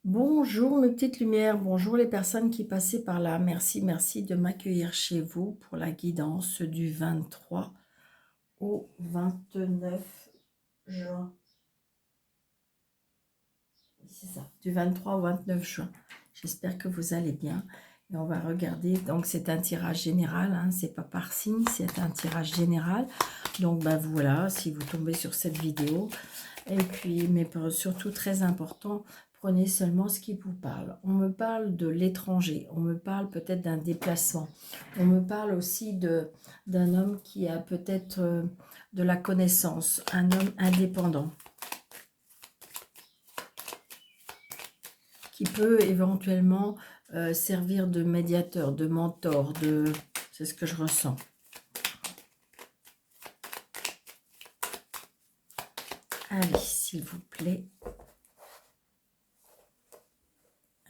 Bonjour mes petites lumières, bonjour les personnes qui passaient par là. Merci, merci de m'accueillir chez vous pour la guidance du 23 au 29 juin. C'est ça, du 23 au 29 juin. J'espère que vous allez bien. Et on va regarder, donc c'est un tirage général, hein, c'est pas par signe, c'est un tirage général. Donc ben voilà, si vous tombez sur cette vidéo. Et puis, mais surtout très important, prenez seulement ce qui vous parle. On me parle de l'étranger, on me parle peut-être d'un déplacement. On me parle aussi d'un homme qui a peut-être de la connaissance, un homme indépendant, qui peut éventuellement servir de médiateur, de mentor, c'est ce que je ressens. Allez, s'il vous plaît.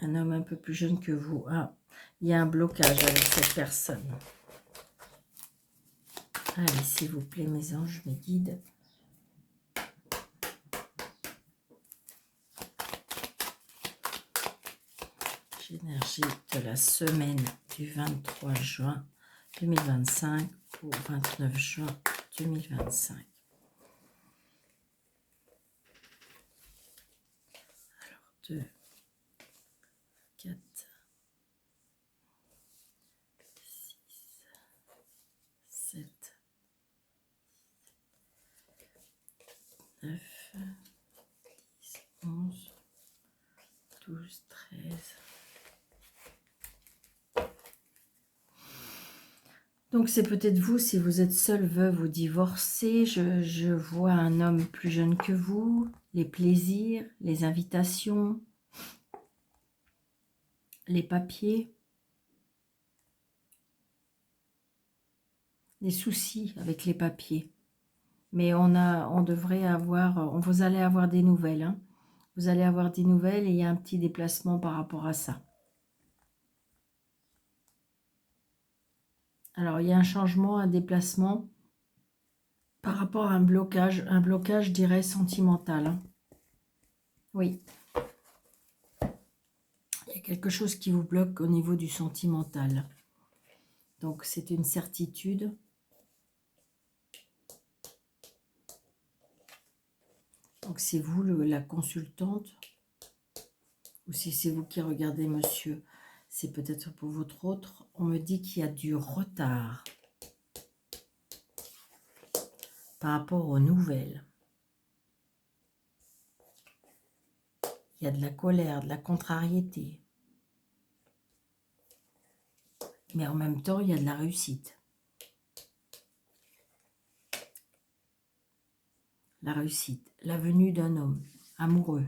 Un homme un peu plus jeune que vous. Ah, il y a un blocage avec cette personne. Allez, s'il vous plaît, mes anges, mes guides. L'énergie de la semaine du 23 juin 2025 au 29 juin 2025. Alors, 2, 4, 6, 7, 9, 10, 11, 12, 13. Donc c'est peut-être vous, si vous êtes seul, veuve ou divorcé. Je vois un homme plus jeune que vous, les plaisirs, les invitations, les papiers, les soucis avec les papiers. Mais on devrait avoir, vous allez avoir des nouvelles. Hein. Vous allez avoir des nouvelles et il y a un petit déplacement par rapport à ça. Alors, il y a un changement, un déplacement par rapport à un blocage, je dirais, sentimental. Hein. Oui. Il y a quelque chose qui vous bloque au niveau du sentimental. Donc, c'est une certitude. Donc, c'est vous, la consultante. Ou si c'est vous qui regardez, monsieur, c'est peut-être pour votre autre. On me dit qu'il y a du retard par rapport aux nouvelles. Il y a de la colère, de la contrariété. Mais en même temps, il y a de la réussite. La réussite, la venue d'un homme amoureux.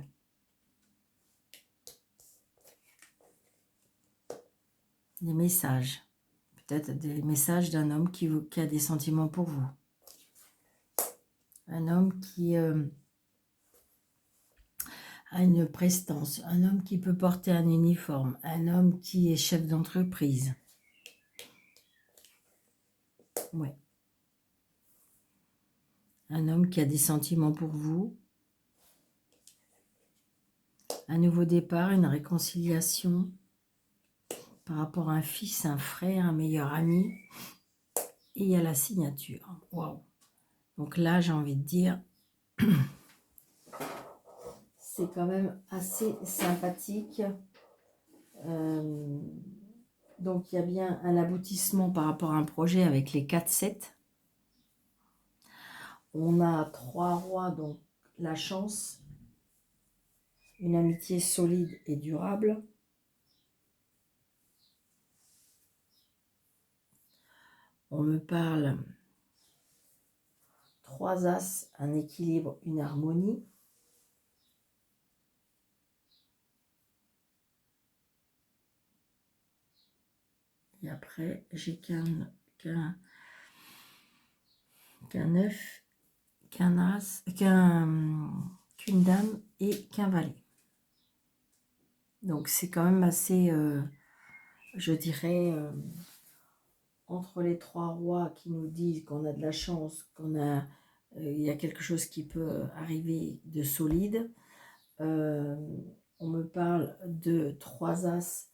Des messages. Peut-être des messages d'un homme qui a des sentiments pour vous. Un homme qui a une prestance. Un homme qui peut porter un uniforme. Un homme qui est chef d'entreprise. Ouais. Un homme qui a des sentiments pour vous. Un nouveau départ, une réconciliation par rapport à un fils, un frère, un meilleur ami. Et il y a la signature. Waouh. Donc là, j'ai envie de dire, c'est quand même assez sympathique. Donc il y a bien un aboutissement par rapport à un projet avec les 4-7. On a 3 rois, donc la chance, une amitié solide et durable. On me parle 3 as, un équilibre, une harmonie. Et après, j'ai qu'un 9, qu'un as, qu'une dame et qu'un valet. Donc c'est quand même assez, je dirais, entre les 3 rois qui nous disent qu'on a de la chance, il y a quelque chose qui peut arriver de solide. On me parle de 3 as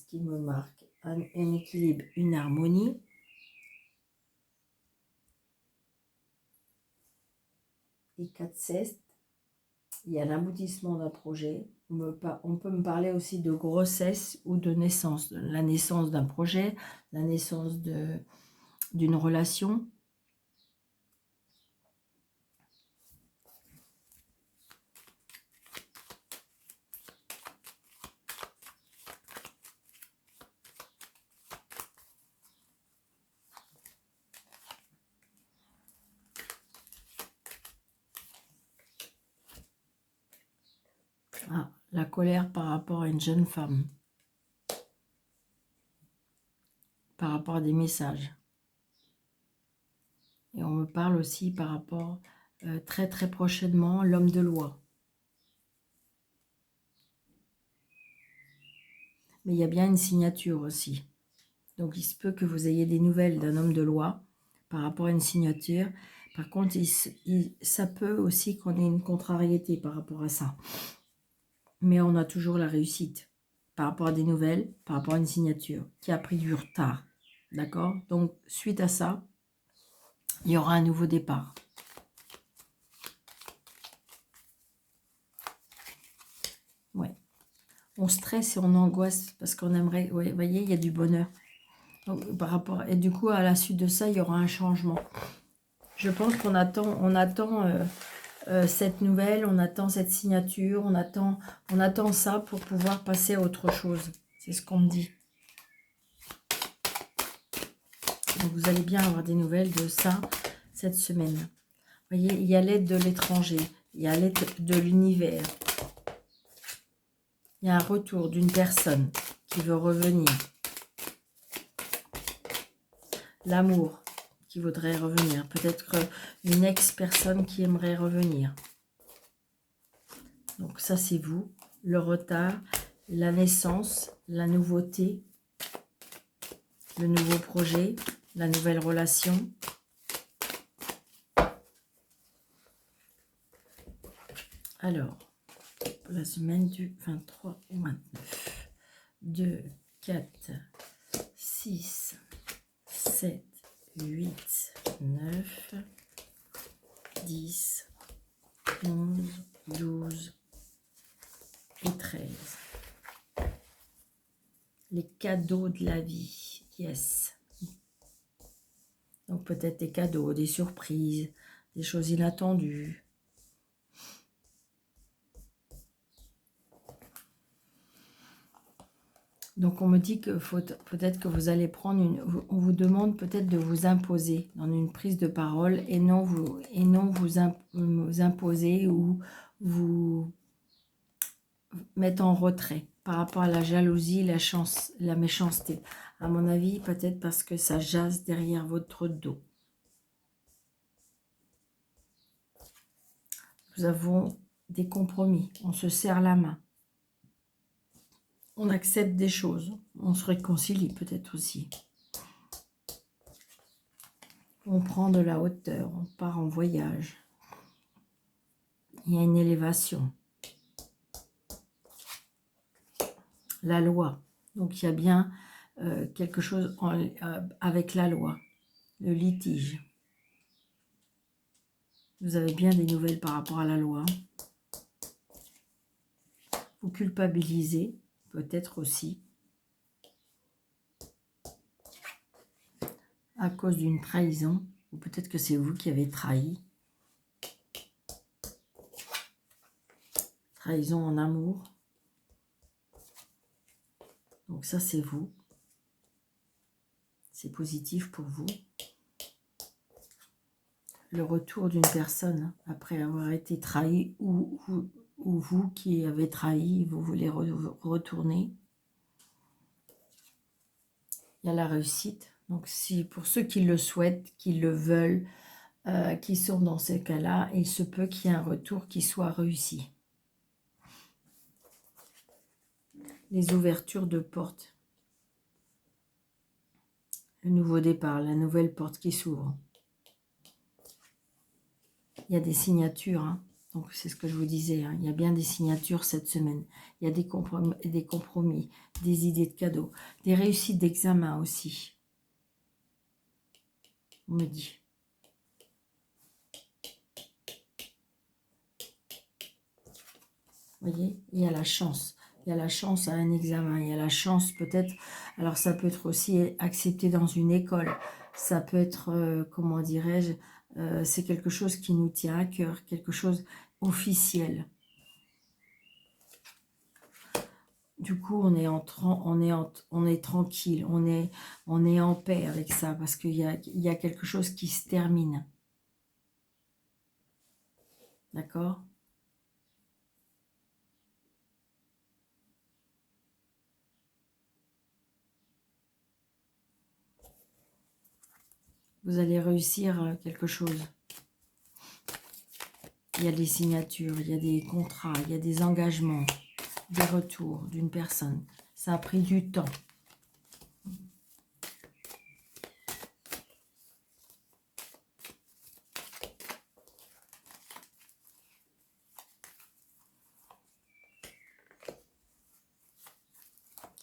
qui me marquent un équilibre, une harmonie. Et 4 cestes, il y a l'aboutissement d'un projet. On peut me parler aussi de grossesse ou de naissance. La naissance d'un projet, la naissance d'une relation. Ah, la colère par rapport à une jeune femme. Par rapport à des messages. Et on me parle aussi par rapport très très prochainement, l'homme de loi. Mais il y a bien une signature aussi. Donc il se peut que vous ayez des nouvelles d'un homme de loi par rapport à une signature. Par contre, ça peut aussi qu'on ait une contrariété par rapport à ça. Mais on a toujours la réussite par rapport à des nouvelles, par rapport à une signature qui a pris du retard. D'accord? Donc suite à ça, il y aura un nouveau départ. Ouais. On stresse et on angoisse parce qu'on aimerait... Ouais, vous voyez, il y a du bonheur. Donc, par rapport, et du coup, à la suite de ça, il y aura un changement. Je pense qu'on attend cette nouvelle, on attend cette signature, on attend ça pour pouvoir passer à autre chose. C'est ce qu'on me dit. Donc, vous allez bien avoir des nouvelles de ça cette semaine. Vous voyez, il y a l'aide de l'étranger, il y a l'aide de l'univers. Il y a un retour d'une personne qui veut revenir. L'amour qui voudrait revenir. Peut-être une ex-personne qui aimerait revenir. Donc ça, c'est vous. Le retard, la naissance, la nouveauté, le nouveau projet, la nouvelle relation. Alors, pour la semaine du 23 au 29. 2, 4, 6, 7, 8, 9, 10, 11, 12 et 13. Les cadeaux de la vie, yes. Donc peut-être des cadeaux, des surprises, des choses inattendues. Donc on me dit que peut-être que vous allez prendre on vous demande peut-être de vous imposer dans une prise de parole et non vous imposer ou vous mettre en retrait par rapport à la jalousie, la méchanceté. À mon avis, peut-être parce que ça jase derrière votre dos. Nous avons des compromis, on se serre la main. On accepte des choses, on se réconcilie peut-être aussi. On prend de la hauteur, on part en voyage. Il y a une élévation. La loi. Donc il y a bien quelque chose avec la loi. Le litige. Vous avez bien des nouvelles par rapport à la loi. Vous culpabilisez, peut-être aussi. À cause d'une trahison. Ou peut-être que c'est vous qui avez trahi. Trahison en amour. Donc ça, c'est vous. C'est positif pour vous. Le retour d'une personne après avoir été trahi ou vous qui avez trahi, vous voulez retourner. Il y a la réussite. Donc si pour ceux qui le souhaitent, qui le veulent, qui sont dans ces cas-là, il se peut qu'il y ait un retour qui soit réussi. Les ouvertures de portes. Le nouveau départ, la nouvelle porte qui s'ouvre. Il y a des signatures. Hein. Donc, c'est ce que je vous disais, hein. Il y a bien des signatures cette semaine. Il y a des compromis, des idées de cadeaux, des réussites d'examen aussi. On me dit. Vous voyez, il y a la chance. Il y a la chance à un examen. Il y a la chance peut-être... Alors, ça peut être aussi accepté dans une école. Ça peut être, comment dirais-je, c'est quelque chose qui nous tient à cœur, quelque chose officiel. Du coup, on est tranquille, on est en paix avec ça, parce qu'il y a quelque chose qui se termine. D'accord? Vous allez réussir quelque chose. Il y a des signatures, il y a des contrats, il y a des engagements, des retours d'une personne. Ça a pris du temps.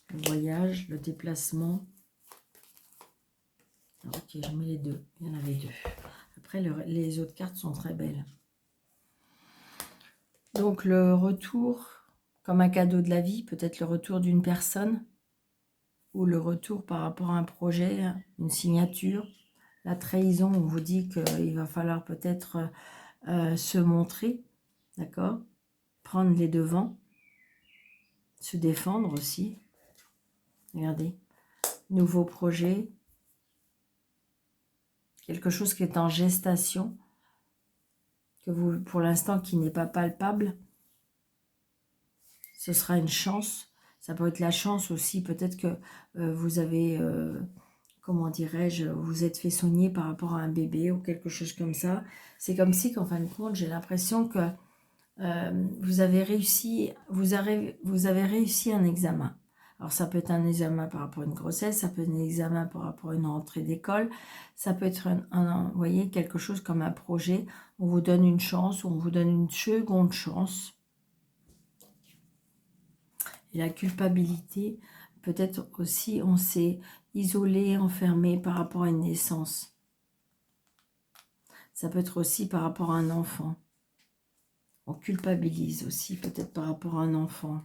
Le voyage, le déplacement. Ok, je mets les deux. Il y en avait deux. Après, les autres cartes sont très belles. Donc, le retour, comme un cadeau de la vie, peut-être le retour d'une personne, ou le retour par rapport à un projet, une signature. La trahison, on vous dit qu'il va falloir peut-être se montrer, d'accord? Prendre les devants, se défendre aussi. Regardez, nouveau projet, quelque chose qui est en gestation, que vous, pour l'instant, qui n'est pas palpable. Ce sera une chance. Ça peut être la chance aussi, peut-être que vous avez, comment dirais-je, vous êtes fait soigner par rapport à un bébé ou quelque chose comme ça. C'est comme si, qu'en fin de compte, j'ai l'impression que vous avez réussi un examen. Alors, ça peut être un examen par rapport à une grossesse, ça peut être un examen par rapport à une rentrée d'école, ça peut être, vous voyez, quelque chose comme un projet. On vous donne une chance, on vous donne une seconde chance. Et la culpabilité, peut-être aussi, on s'est isolé, enfermé par rapport à une naissance. Ça peut être aussi par rapport à un enfant. On culpabilise aussi, peut-être par rapport à un enfant.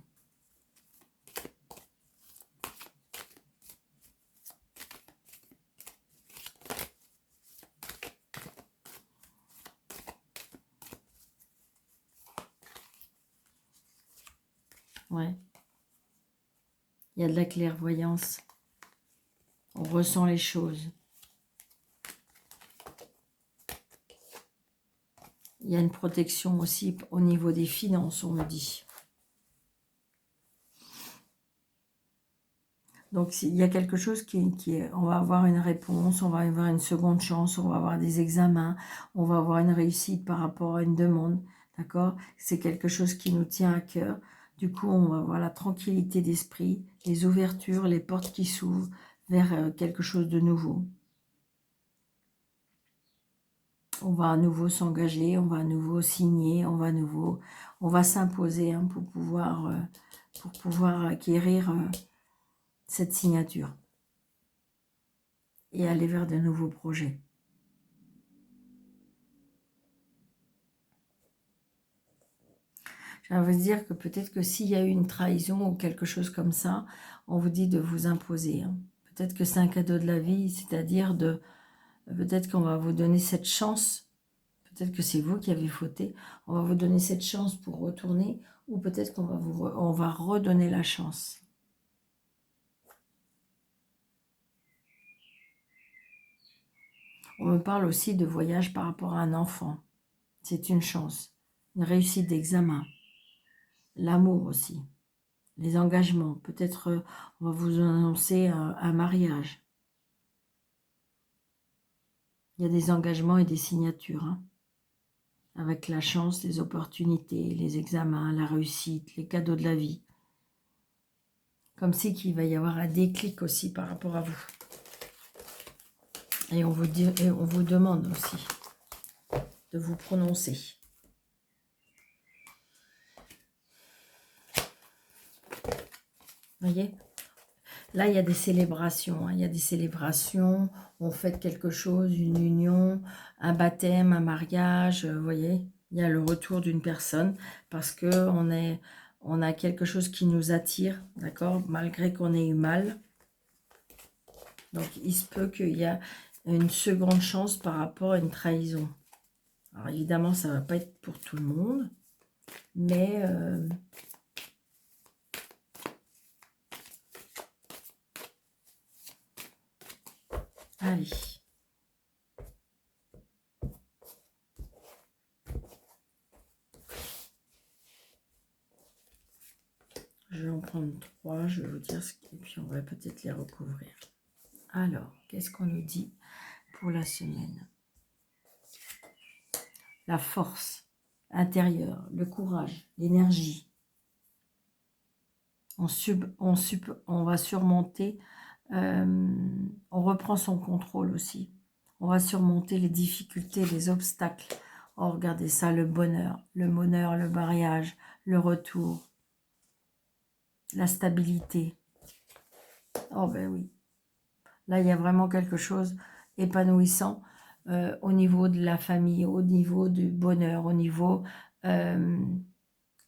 Ouais. Il y a de la clairvoyance. On ressent les choses. Il y a une protection aussi au niveau des finances, on me dit. Donc, il y a quelque chose qui est... On va avoir une réponse, on va avoir une seconde chance, on va avoir des examens, on va avoir une réussite par rapport à une demande, d'accord? C'est quelque chose qui nous tient à cœur. Du coup, on va avoir la tranquillité d'esprit, les ouvertures, les portes qui s'ouvrent vers quelque chose de nouveau. On va à nouveau s'engager, on va à nouveau signer, on va s'imposer hein, pour pouvoir acquérir cette signature et aller vers de nouveaux projets. Je vais vous dire que peut-être que s'il y a eu une trahison ou quelque chose comme ça, on vous dit de vous imposer. Hein. Peut-être que c'est un cadeau de la vie, c'est-à-dire peut-être qu'on va vous donner cette chance. Peut-être que c'est vous qui avez fauté. On va vous donner cette chance pour retourner ou peut-être on va redonner la chance. On me parle aussi de voyage par rapport à un enfant. C'est une chance, une réussite d'examen. L'amour aussi, les engagements. Peut-être on va vous annoncer un mariage. Il y a des engagements et des signatures. Hein, avec la chance, les opportunités, les examens, la réussite, les cadeaux de la vie. Comme si qu'il va y avoir un déclic aussi par rapport à vous. Et on vous demande aussi de vous prononcer. Voyez? Là, il y a des célébrations, hein. Il y a des célébrations, on fête quelque chose, une union, un baptême, un mariage, vous voyez? Il y a le retour d'une personne parce que on a quelque chose qui nous attire, d'accord? Malgré qu'on ait eu mal. Donc, il se peut qu'il y a une seconde chance par rapport à une trahison. Alors, évidemment, ça ne va pas être pour tout le monde, mais... allez. Je vais en prendre 3, je vais vous dire ce et puis on va peut-être les recouvrir. Alors, qu'est-ce qu'on nous dit pour la semaine? La force intérieure, le courage, l'énergie. On va surmonter, on reprend son contrôle aussi. On va surmonter les difficultés, les obstacles. Oh, regardez ça, le bonheur, le mariage, le retour, la stabilité. Oh ben oui. Là, il y a vraiment quelque chose épanouissant au niveau de la famille, au niveau du bonheur, au niveau... là,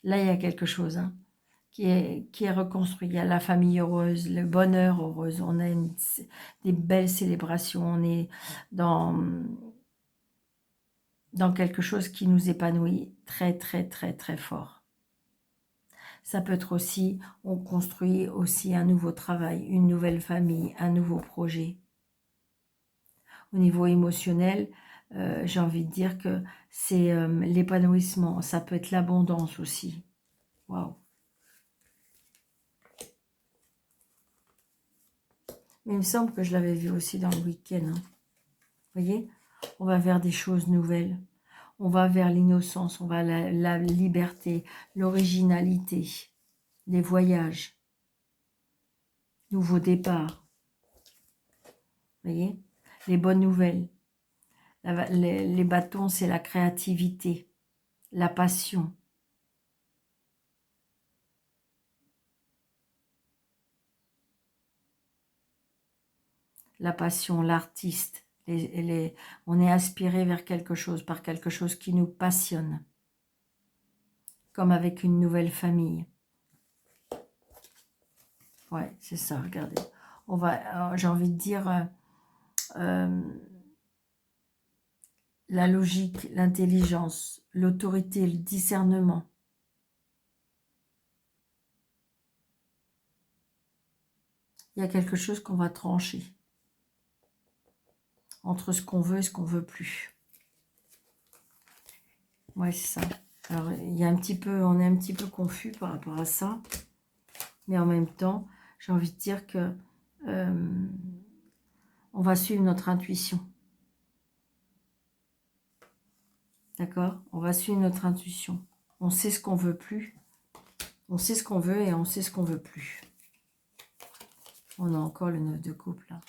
il y a quelque chose hein, qui est reconstruit. Il y a la famille heureuse, le bonheur heureuse. On a des belles célébrations. On est dans quelque chose qui nous épanouit très, très, très, très fort. Ça peut être aussi, on construit aussi un nouveau travail, une nouvelle famille, un nouveau projet. Au niveau émotionnel, j'ai envie de dire que c'est l'épanouissement. Ça peut être l'abondance aussi. Waouh! Mais il me semble que je l'avais vu aussi dans le week-end. Hein. Vous voyez? On va vers des choses nouvelles. On va vers l'innocence, on va la liberté, l'originalité, les voyages, nouveaux départs. Vous voyez? Les bonnes nouvelles. Les bâtons, c'est la créativité, la passion. La passion, l'artiste. On est aspiré vers quelque chose, par quelque chose qui nous passionne. Comme avec une nouvelle famille. Ouais, c'est ça, regardez. On va, j'ai envie de dire, la logique, l'intelligence, l'autorité, le discernement. Il y a quelque chose qu'on va trancher. Entre ce qu'on veut et ce qu'on veut plus. Ouais, c'est ça. Alors, il y a un petit peu, on est un petit peu confus par rapport à ça. Mais en même temps, j'ai envie de dire que on va suivre notre intuition. D'accord? On va suivre notre intuition. On sait ce qu'on veut plus. On sait ce qu'on veut et on sait ce qu'on veut plus. On a encore le 9 de coupe là.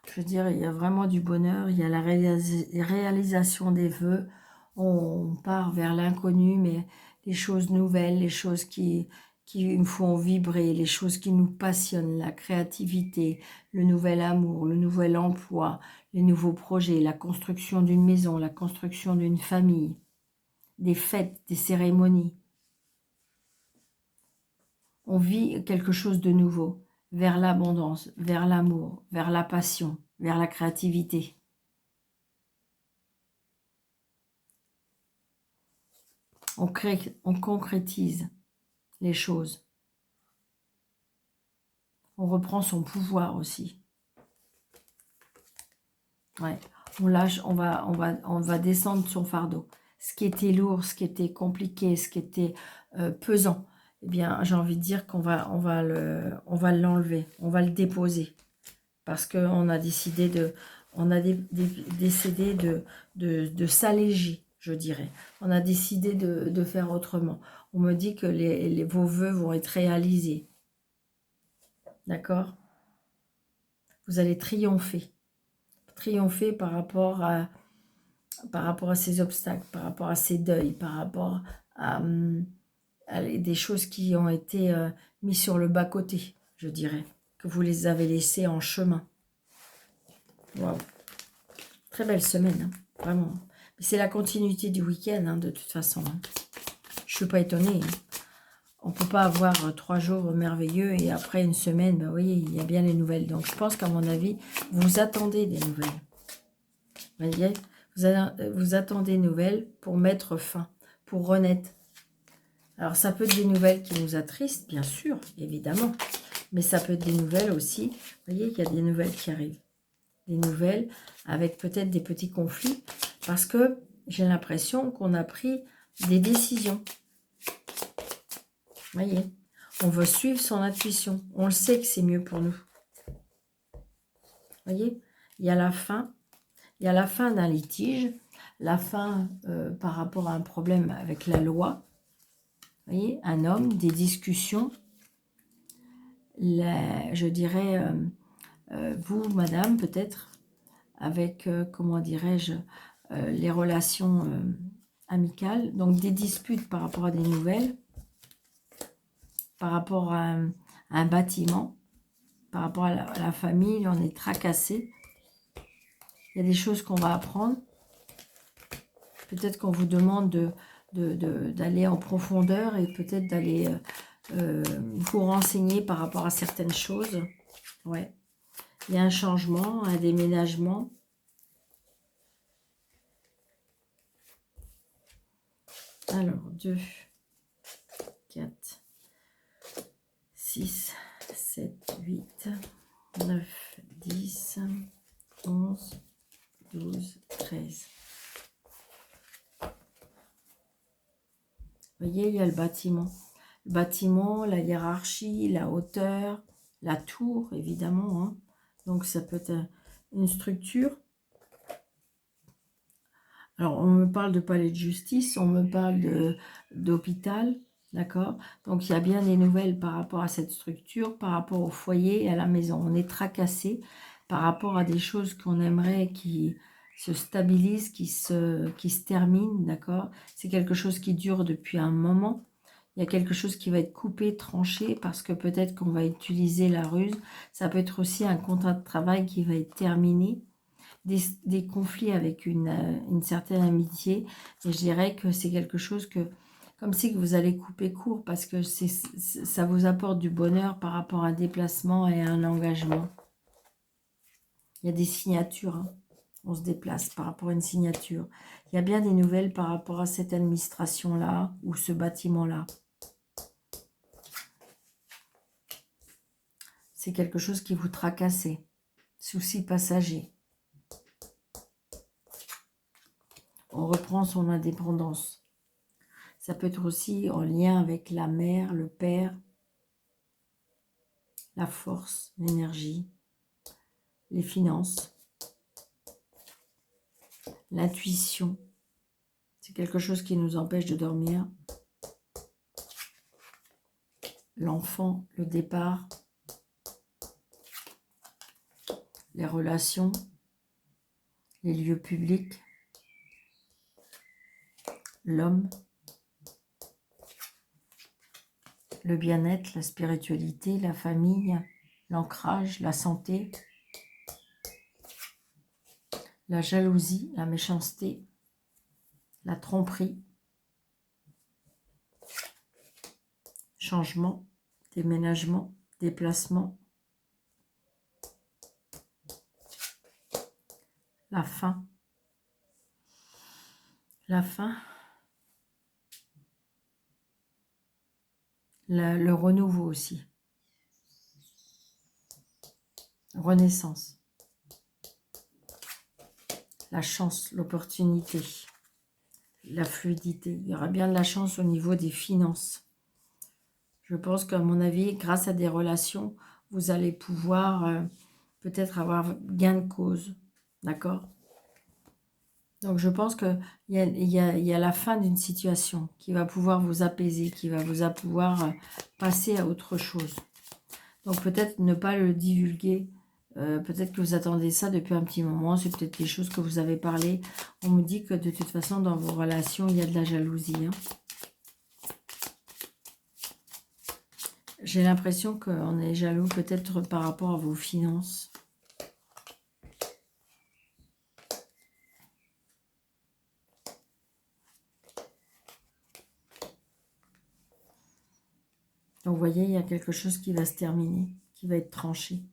Je veux dire, il y a vraiment du bonheur. Il y a la réalisation des vœux. On part vers l'inconnu, mais les choses nouvelles, les choses qui nous font vibrer, les choses qui nous passionnent, la créativité, le nouvel amour, le nouvel emploi, les nouveaux projets, la construction d'une maison, la construction d'une famille, des fêtes, des cérémonies. On vit quelque chose de nouveau, vers l'abondance, vers l'amour, vers la passion, vers la créativité. On concrétise les choses. On reprend son pouvoir aussi. Ouais. On lâche, on va descendre son fardeau. Ce qui était lourd, ce qui était compliqué, ce qui était pesant, eh bien, j'ai envie de dire qu'on on va l'enlever, on va le déposer. Parce qu'on a décidé décidé de s'alléger, je dirais. On a décidé de faire autrement. On me dit que vos vœux vont être réalisés. D'accord? Vous allez triompher. Triompher par rapport à ces obstacles, par rapport à ces deuils, par rapport à des choses qui ont été mises sur le bas-côté. je dirais, que vous les avez laissés en chemin. Waouh. Très belle semaine, hein, vraiment. C'est la continuité du week-end, hein, de toute façon. Hein. Je ne suis pas étonnée. Hein. On ne peut pas avoir 3 jours merveilleux et après une semaine, ben oui, il y a bien les nouvelles. Donc, je pense qu'à mon avis, vous attendez des nouvelles. Vous voyez, vous attendez des nouvelles pour mettre fin, pour renaître. Alors, ça peut être des nouvelles qui nous attristent, bien sûr, évidemment. Mais ça peut être des nouvelles aussi. Vous voyez, il y a des nouvelles qui arrivent. Des nouvelles avec peut-être des petits conflits. Parce que j'ai l'impression qu'on a pris des décisions. Vous voyez, on veut suivre son intuition. On le sait que c'est mieux pour nous. Vous voyez, il y a la fin. Il y a la fin d'un litige. La fin par rapport à un problème avec la loi. Vous voyez, un homme, des discussions. Je dirais, vous, madame, peut-être, avec, comment dirais-je, les relations amicales. Donc, des disputes par rapport à des nouvelles, par rapport à un bâtiment, par rapport à la famille, on est tracassé. Il y a des choses qu'on va apprendre. Peut-être qu'on vous demande d'aller en profondeur et peut-être d'aller vous renseigner par rapport à certaines choses. Ouais. Il y a un changement, un déménagement. Alors, 2, 4, 6, 7, 8, 9, 10, 11, 12, 13. Vous voyez, il y a le bâtiment. Le bâtiment, la hiérarchie, la hauteur, la tour, évidemment. Hein. Donc, ça peut être une structure. Alors, on me parle de palais de justice, on me parle d'hôpital, d'accord? Donc, il y a bien des nouvelles par rapport à cette structure, par rapport au foyer et à la maison. On est tracassé par rapport à des choses qu'on aimerait qui se stabilisent, qui se terminent, d'accord? C'est quelque chose qui dure depuis un moment. Il y a quelque chose qui va être coupé, tranché, parce que peut-être qu'on va utiliser la ruse. Ça peut être aussi un contrat de travail qui va être terminé. Des conflits avec une certaine amitié. Et je dirais que c'est quelque chose que, comme si que vous allez couper court, parce que ça vous apporte du bonheur par rapport à un déplacement et à un engagement. Il y a des signatures. Hein. On se déplace par rapport à une signature. Il y a bien des nouvelles par rapport à cette administration-là ou ce bâtiment-là. C'est quelque chose qui vous tracasse. Souci passager. On reprend son indépendance. Ça peut être aussi en lien avec la mère, le père, la force, l'énergie, les finances, l'intuition. C'est quelque chose qui nous empêche de dormir. L'enfant, le départ, les relations, les lieux publics, l'homme, le bien-être, la spiritualité, la famille, l'ancrage, la santé, la jalousie, la méchanceté, la tromperie, changement, déménagement, déplacement, la fin, le renouveau aussi, renaissance, la chance, l'opportunité, la fluidité. Il y aura bien de la chance au niveau des finances. Je pense qu'à mon avis, grâce à des relations, vous allez pouvoir peut-être avoir gain de cause. D'accord? Donc, je pense qu'il y a la fin d'une situation qui va pouvoir vous apaiser, qui va vous pouvoir passer à autre chose. Donc, peut-être ne pas le divulguer. Peut-être que vous attendez ça depuis un petit moment. C'est peut-être des choses que vous avez parlé. On me dit que de toute façon, dans vos relations, il y a de la jalousie. Hein. J'ai l'impression qu'on est jaloux peut-être par rapport à vos finances. Donc, vous voyez, il y a quelque chose qui va se terminer, qui va être tranché.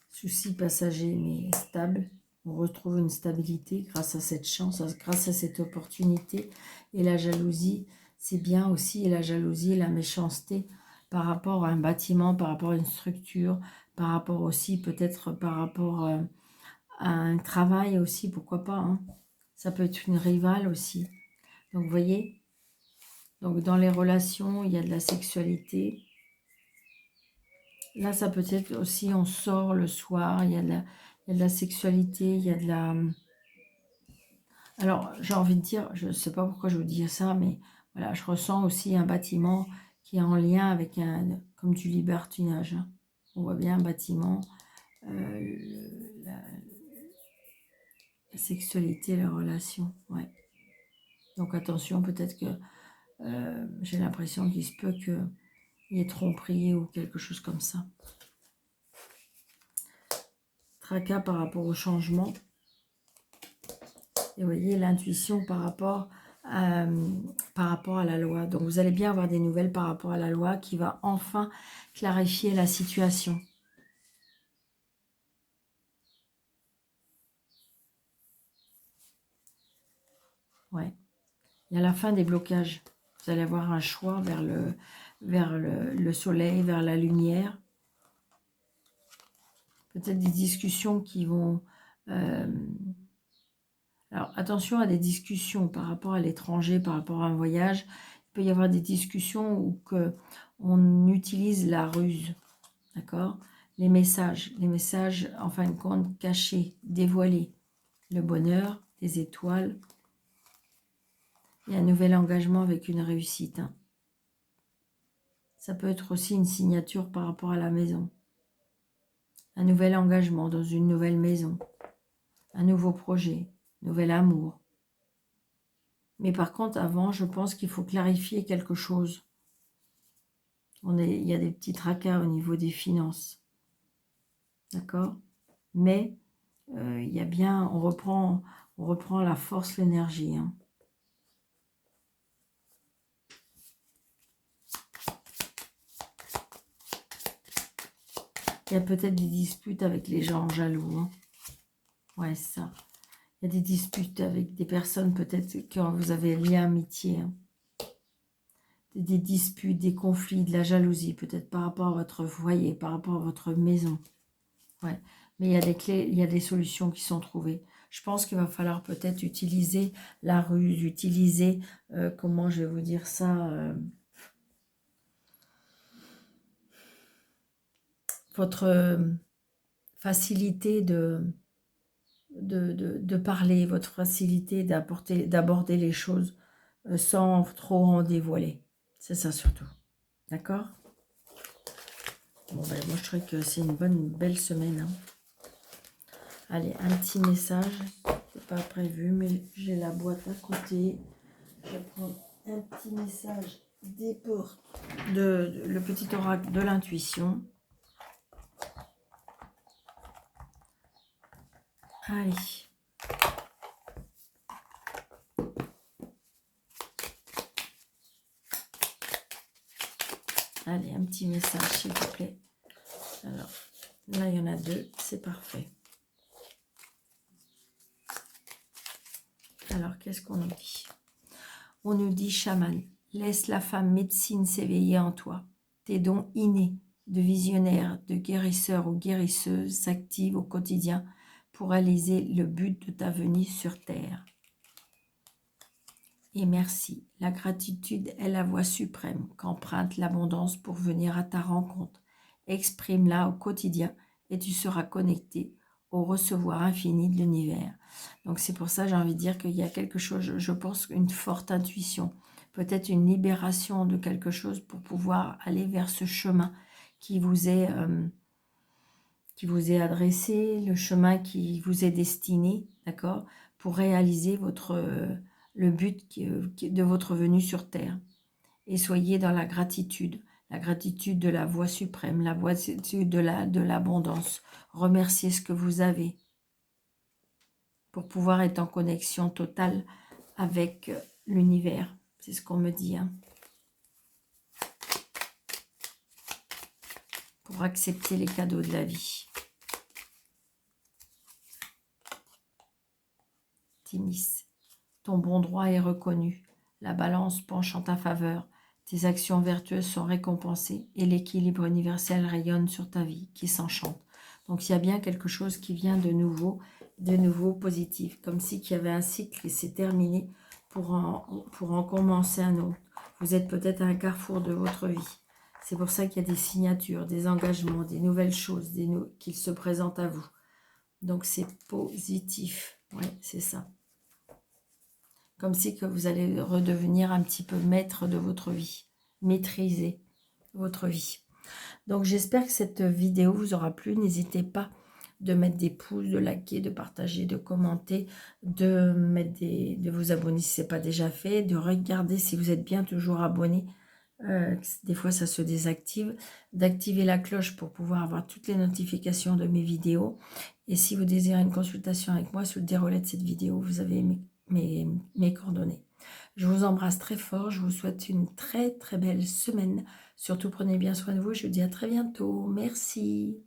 Souci passager, mais stable. On retrouve une stabilité grâce à cette chance, grâce à cette opportunité. Et la jalousie, c'est bien aussi, et la jalousie, la méchanceté par rapport à un bâtiment, par rapport à une structure, par rapport aussi, peut-être par rapport à un travail aussi, pourquoi pas. Hein. Ça peut être une rivale aussi. Donc, vous voyez, donc dans les relations, il y a de la sexualité. Là, ça peut être aussi, on sort le soir, il y a de la sexualité, il y a de la... Alors, j'ai envie de dire, je ne sais pas pourquoi je vous dis ça, mais voilà, je ressens aussi un bâtiment qui est en lien avec comme du libertinage. Hein. On voit bien un bâtiment, la sexualité, la relation, ouais. Donc attention, peut-être que j'ai l'impression qu'il se peut qu'il y ait tromperie ou quelque chose comme ça. Tracas par rapport au changement. Et vous voyez, l'intuition par rapport à la loi. Donc, vous allez bien avoir des nouvelles par rapport à la loi qui va enfin clarifier la situation. Ouais. Il y a la fin des blocages. Vous allez avoir un choix vers le soleil, vers la lumière. Peut-être des discussions qui vont... alors, attention à des discussions par rapport à l'étranger, par rapport à un voyage. Il peut y avoir des discussions où on utilise la ruse, d'accord? Les messages, en fin de compte, cachés, dévoilés. Le bonheur, des étoiles. Et un nouvel engagement avec une réussite. Hein. Ça peut être aussi une signature par rapport à la maison. Un nouvel engagement dans une nouvelle maison. Un nouveau projet, nouvel amour. Mais par contre, avant, je pense qu'il faut clarifier quelque chose. Il y a des petits tracas au niveau des finances. D'accord? Mais il y a bien, on reprend la force, l'énergie. Hein. Il y a peut-être des disputes avec les gens jaloux. Hein. Ouais, c'est ça. Il y a des disputes avec des personnes peut-être quand vous avez lié amitié. Hein. Des disputes, des conflits, de la jalousie, peut-être par rapport à votre foyer, par rapport à votre maison. Ouais. Mais il y a des clés, il y a des solutions qui sont trouvées. Je pense qu'il va falloir peut-être utiliser la ruse, utiliser, comment je vais vous dire ça, votre facilité de parler, votre facilité d'aborder les choses sans trop en dévoiler. C'est ça surtout. D'accord? Bon, ben, moi, je trouve que c'est une belle semaine. Hein. Allez, un petit message. C'est pas prévu, mais j'ai la boîte à côté. Je vais prendre un petit message des portes le petit oracle de l'intuition. Allez. Allez, un petit message, s'il vous plaît. Alors, là, il y en a deux. C'est parfait. Alors, qu'est-ce qu'on nous dit? On nous dit, chaman, laisse la femme médecine s'éveiller en toi. Tes dons innés de visionnaire, de guérisseur ou guérisseuse s'activent au quotidien pour réaliser le but de ta venue sur terre. Et merci, la gratitude est la voie suprême qu'emprunte l'abondance pour venir à ta rencontre. Exprime-la au quotidien et tu seras connecté au recevoir infini de l'univers. Donc c'est pour ça j'ai envie de dire qu'il y a quelque chose, je pense, une forte intuition, peut-être une libération de quelque chose pour pouvoir aller vers ce chemin qui vous est adressé, le chemin qui vous est destiné, d'accord, pour réaliser le but de votre venue sur Terre. et soyez dans la gratitude de la voie suprême, la voie de l'abondance. Remerciez ce que vous avez pour pouvoir être en connexion totale avec l'univers. C'est ce qu'on me dit. Hein. Pour accepter les cadeaux de la vie. Thémis, ton bon droit est reconnu. La balance penche en ta faveur. Tes actions vertueuses sont récompensées et l'équilibre universel rayonne sur ta vie qui s'enchante. Donc il y a bien quelque chose qui vient de nouveau positif. Comme si qu'il y avait un cycle qui s'est terminé pour en commencer un autre. Vous êtes peut-être à un carrefour de votre vie. C'est pour ça qu'il y a des signatures, des engagements, des nouvelles choses qui se présentent à vous. Donc c'est positif. Oui, c'est ça. Comme si que vous allez redevenir un petit peu maître de votre vie. Maîtriser votre vie. Donc j'espère que cette vidéo vous aura plu. N'hésitez pas de mettre des pouces, de liker, de partager, de commenter, de vous abonner si ce n'est pas déjà fait, de regarder si vous êtes bien toujours abonné. Des fois ça se désactive, d'activer la cloche pour pouvoir avoir toutes les notifications de mes vidéos. Et si vous désirez une consultation avec moi sous le déroulé de cette vidéo, vous avez mes coordonnées. Je vous embrasse très fort, je vous souhaite une très très belle semaine. Surtout prenez bien soin de vous, je vous dis à très bientôt. Merci.